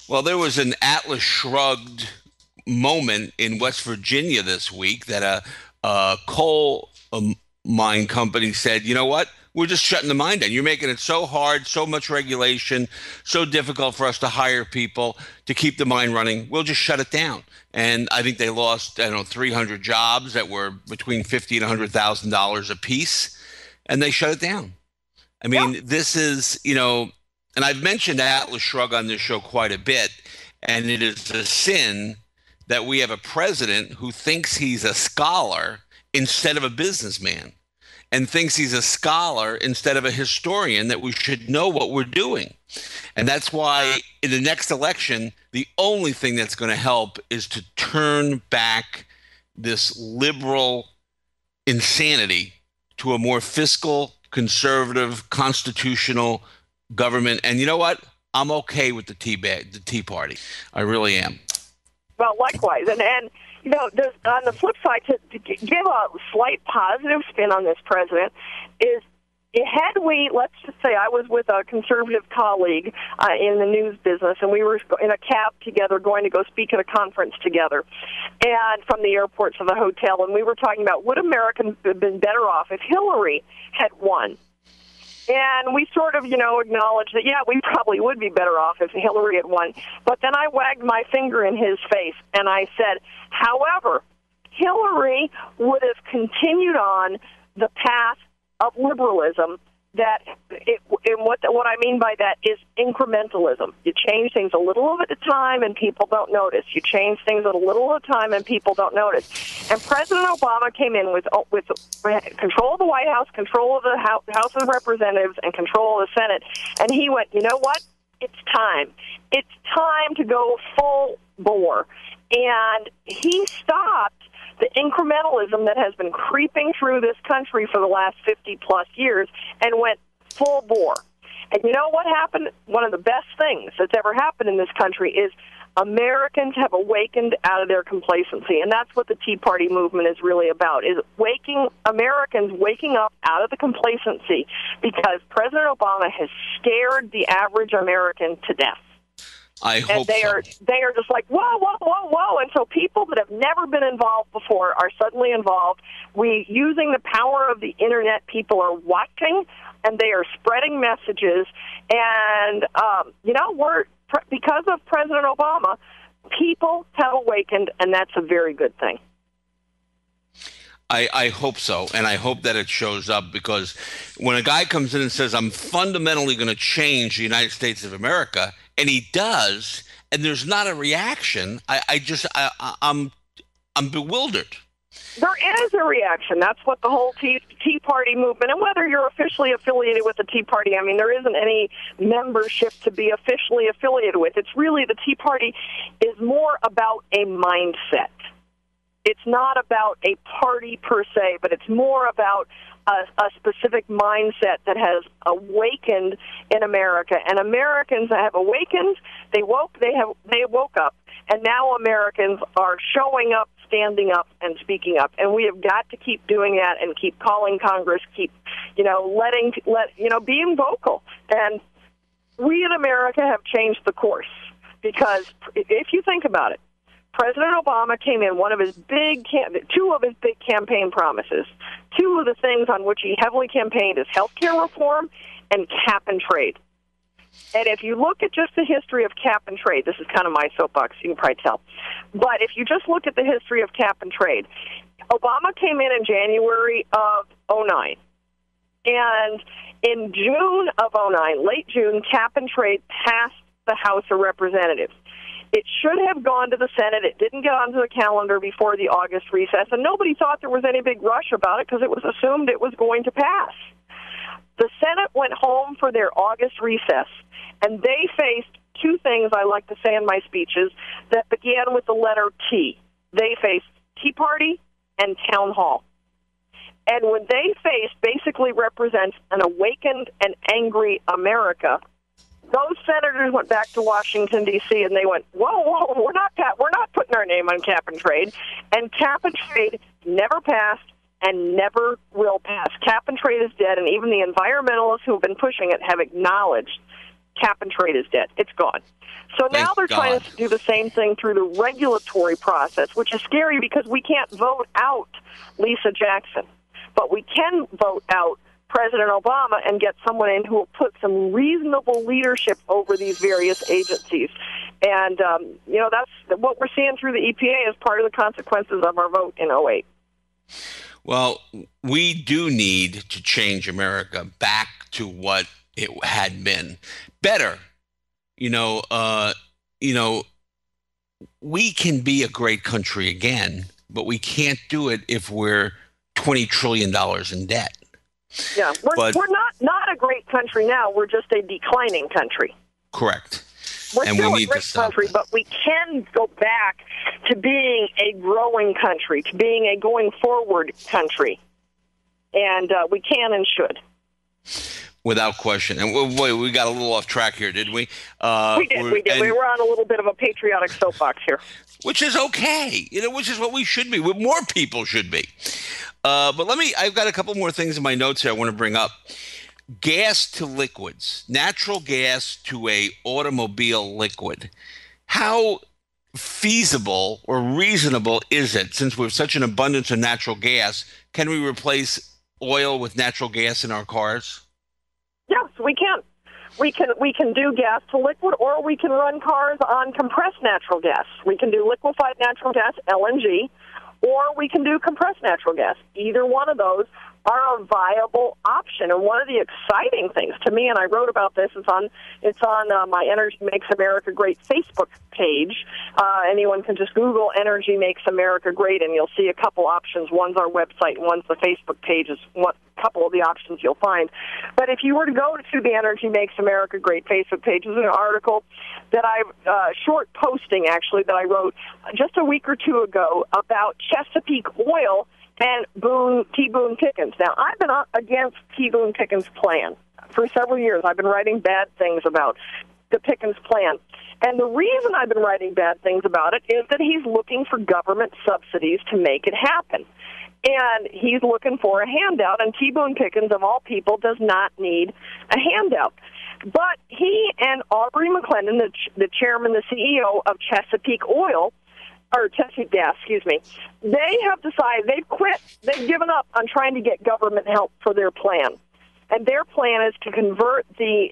Well, there was an Atlas Shrugged moment in West Virginia this week that a coal mine company said, you know what? We're just shutting the mine down. You're making it so hard, so much regulation, so difficult for us to hire people to keep the mine running. We'll just shut it down. And I think they lost, I don't know, 300 jobs that were between 50 and $100,000 a piece, and they shut it down. I Yeah. mean, this is, and I've mentioned Atlas Shrug on this show quite a bit, and it is a sin that we have a president who thinks he's a scholar instead of a businessman, and thinks he's a scholar instead of a historian, that we should know what we're doing. And that's why in the next election, the only thing that's going to help is to turn back this liberal insanity to a more fiscal, conservative, constitutional government. And you know what? I'm okay with the Tea Party. I really am. Well, likewise, and on the flip side, to give a slight positive spin on this president is, had we, let's just say I was with a conservative colleague in the news business, and we were in a cab together going to go speak at a conference together, and from the airport to the hotel, and we were talking about would Americans have been better off if Hillary had won. And we sort of, acknowledged that, yeah, we probably would be better off if Hillary had won. But then I wagged my finger in his face, and I said, however, Hillary would have continued on the path of liberalism and what I mean by that is incrementalism. You change things a little at a time and people don't notice. You change things a little at a time and people don't notice. And President Obama came in with control of the White House, control of the House of Representatives, and control of the Senate. And he went, you know what? It's time. It's time to go full bore. And he stopped the incrementalism that has been creeping through this country for the last 50-plus years and went full bore. And you know what happened? One of the best things that's ever happened in this country is Americans have awakened out of their complacency, and that's what the Tea Party movement is really about, is Americans waking up out of the complacency because President Obama has scared the average American to death. I hope they are just like, whoa, whoa, whoa, whoa. And so people that have never been involved before are suddenly involved. Using the power of the Internet, people are watching, and they are spreading messages. And, because of President Obama, people have awakened, and that's a very good thing. I hope so, and I hope that it shows up, because when a guy comes in and says, I'm fundamentally going to change the United States of America, and he does, and there's not a reaction, I'm bewildered. There is a reaction. That's what the whole Tea Party movement, and whether you're officially affiliated with the Tea Party, I mean, there isn't any membership to be officially affiliated with. It's really, the Tea Party is more about a mindset. It's not about a party per se, but it's more about a specific mindset that has awakened in America. And Americans have awakened. They woke up, and now Americans are showing up, standing up, and speaking up. And we have got to keep doing that and keep calling Congress, keep being vocal. And we in America have changed the course, because if you think about it, President Obama came in, two of his big campaign promises, two of the things on which he heavily campaigned is health care reform and cap and trade. And if you look at just the history of cap and trade, this is kind of my soapbox, you can probably tell, but if you just look at the history of cap and trade, Obama came in January of 2009. And in June of 2009, late June, cap and trade passed the House of Representatives. It should have gone to the Senate. It didn't get onto the calendar before the August recess, and nobody thought there was any big rush about it because it was assumed it was going to pass. The Senate went home for their August recess, and they faced two things I like to say in my speeches that began with the letter T. They faced Tea Party and Town Hall. And when they faced basically represents an awakened and angry America, those senators went back to Washington, D.C., and they went, whoa, we're not putting our name on cap and trade. And cap and trade never passed and never will pass. Cap and trade is dead, and even the environmentalists who have been pushing it have acknowledged cap and trade is dead. It's gone. So So now they're trying God. to do the same thing through the regulatory process, which is scary because we can't vote out Lisa Jackson. But we can vote out President Obama and get someone in who will put some reasonable leadership over these various agencies. And, that's what we're seeing through the EPA as part of the consequences of our vote in '08. Well, we do need to change America back to what it had been. Better. We can be a great country again, but we can't do it if we're $20 trillion in debt. Yeah, we're not a great country now. We're just a declining country. Correct. We're and still we need a great to stop country, that. but we can go back to being a growing country, to being a going forward country. And we can and should. Without question. And boy, we got a little off track here, didn't we? We did. We were on a little bit of a patriotic soapbox here. Which is okay, which is what we should be, what more people should be. But I've got a couple more things in my notes here I want to bring up. Gas to liquids, natural gas to a automobile liquid. How feasible or reasonable is it, since we have such an abundance of natural gas, can we replace oil with natural gas in our cars? Yes, we can. We can do gas to liquid, or we can run cars on compressed natural gas. We can do liquefied natural gas, LNG, or we can do compressed natural gas. Either one of those are a viable option. And one of the exciting things to me, and I wrote about this, it's on my Energy Makes America Great Facebook page. Anyone can just Google Energy Makes America Great, and you'll see a couple options. One's our website, and one's the Facebook page. Is one couple of the options you'll find. But if you were to go to the Energy Makes America Great Facebook page, there's an article that short posting actually, that I wrote just a week or two ago about Chesapeake Oil and T. Boone Pickens. Now, I've been against T. Boone Pickens' plan for several years. I've been writing bad things about the Pickens plan. And the reason I've been writing bad things about it is that he's looking for government subsidies to make it happen. And he's looking for a handout, and T. Boone Pickens, of all people, does not need a handout. But he and Aubrey McClendon, the chairman, the CEO of Chesapeake Oil, or Chesapeake Gas, they have decided, they've quit, they've given up on trying to get government help for their plan. And their plan is to convert the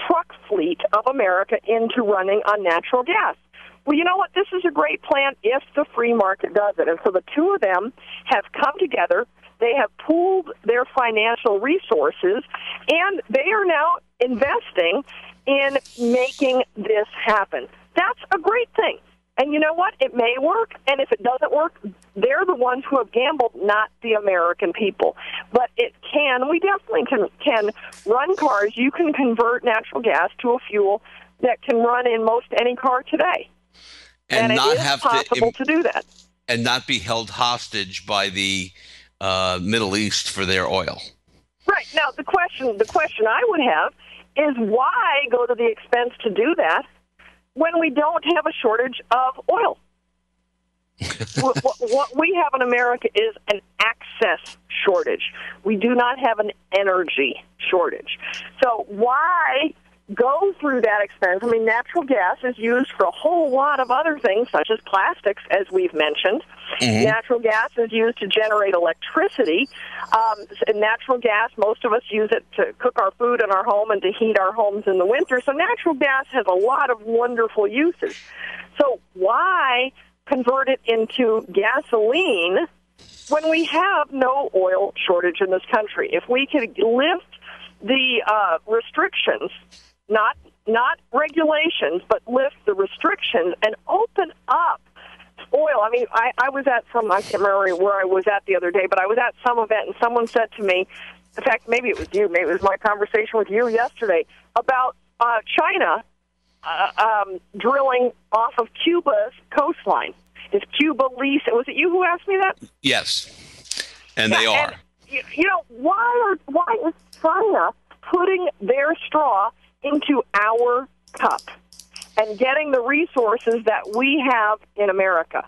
truck fleet of America into running on natural gas. Well, you know what? This is a great plan if the free market does it. And so the two of them have come together. They have pooled their financial resources, and they are now investing in making this happen. That's a great thing. And you know what? It may work, and if it doesn't work, they're the ones who have gambled, not the American people. But it can. We definitely can run cars. You can convert natural gas to a fuel that can run in most any car today. And not it is possible to do that. And not be held hostage by the Middle East for their oil. Right. Now, the question I would have is, why go to the expense to do that when we don't have a shortage of oil? What we have in America is an access shortage. We do not have an energy shortage. So why go through that expense? I mean, natural gas is used for a whole lot of other things, such as plastics, as we've mentioned. Mm-hmm. Natural gas is used to generate electricity. Natural gas, most of us use it to cook our food in our home and to heat our homes in the winter. So natural gas has a lot of wonderful uses. So why convert it into gasoline when we have no oil shortage in this country? If we could lift the restrictions, not regulations, but lift the restrictions and open up oil. I mean, I was at I can't remember where I was at the other day, but I was at some event, and someone said to me, in fact, maybe it was you, maybe it was my conversation with you yesterday, about China drilling off of Cuba's coastline. Is Cuba leased? Was it you who asked me that? Yes, and they are. And, why is China putting their straw into our cup and getting the resources that we have in America?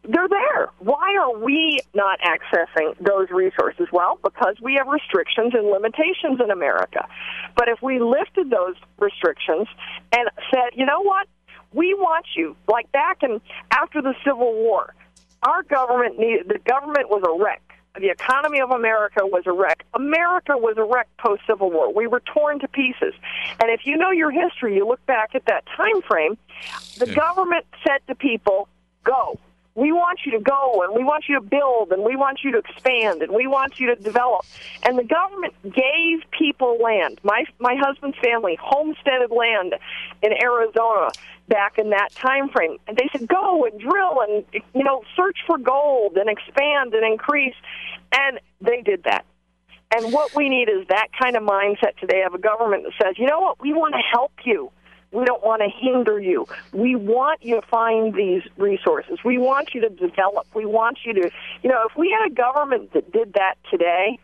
they're there. Why are we not accessing those resources? Well, because we have restrictions and limitations in America. But if we lifted those restrictions and said, you know what, we want you, like back in after the Civil War, our government the government was a wreck. The economy of America was a wreck. America was a wreck post-Civil War. We were torn to pieces. And if you know your history, you look back at that time frame, the government said to people, go. We want you to go, and we want you to build, and we want you to expand, and we want you to develop. And the government gave people land. My husband's family homesteaded land in Arizona back in that time frame. And they said, go and drill and, search for gold and expand and increase. And they did that. And what we need is that kind of mindset today of a government that says, you know what, we want to help you. We don't want to hinder you. We want you to find these resources. We want you to develop. We want you to, if we had a government that did that today,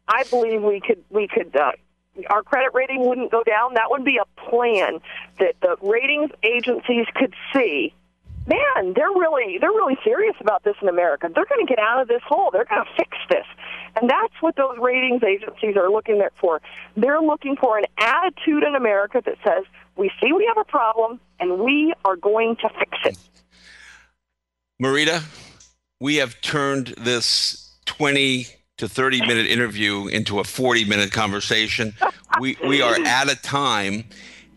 I believe we could, our credit rating wouldn't go down. That would be a plan that the ratings agencies could see. Man, they're really serious about this in America. They're going to get out of this hole. They're going to fix this. And that's what those ratings agencies are looking for. They're looking for an attitude in America that says, we see we have a problem, and we are going to fix it. Marita, we have turned this 20 to 30-minute interview into a 40-minute conversation. We are out of time,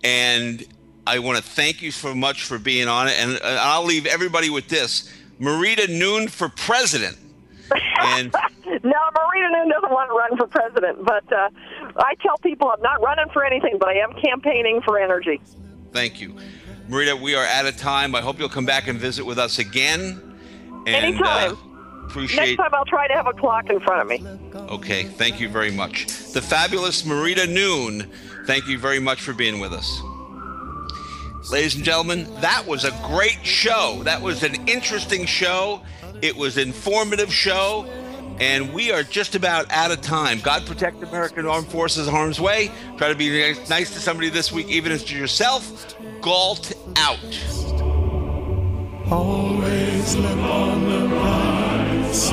and I want to thank you so much for being on it. And I'll leave everybody with this. Marita Noon for president. And no, Marita Noon doesn't want to run for president, but I tell people I'm not running for anything, but I am campaigning for energy. Thank you. Marita, we are out of time. I hope you'll come back and visit with us again. And, anytime. Next time I'll try to have a clock in front of me. Okay, thank you very much. The fabulous Marita Noon, thank you very much for being with us. Ladies and gentlemen, that was a great show. That was an interesting show. It was an informative show, and we are just about out of time. God protect American Armed Forces in harm's way. Try to be nice to somebody this week, even if it's yourself. Galt out. Always live on the rise.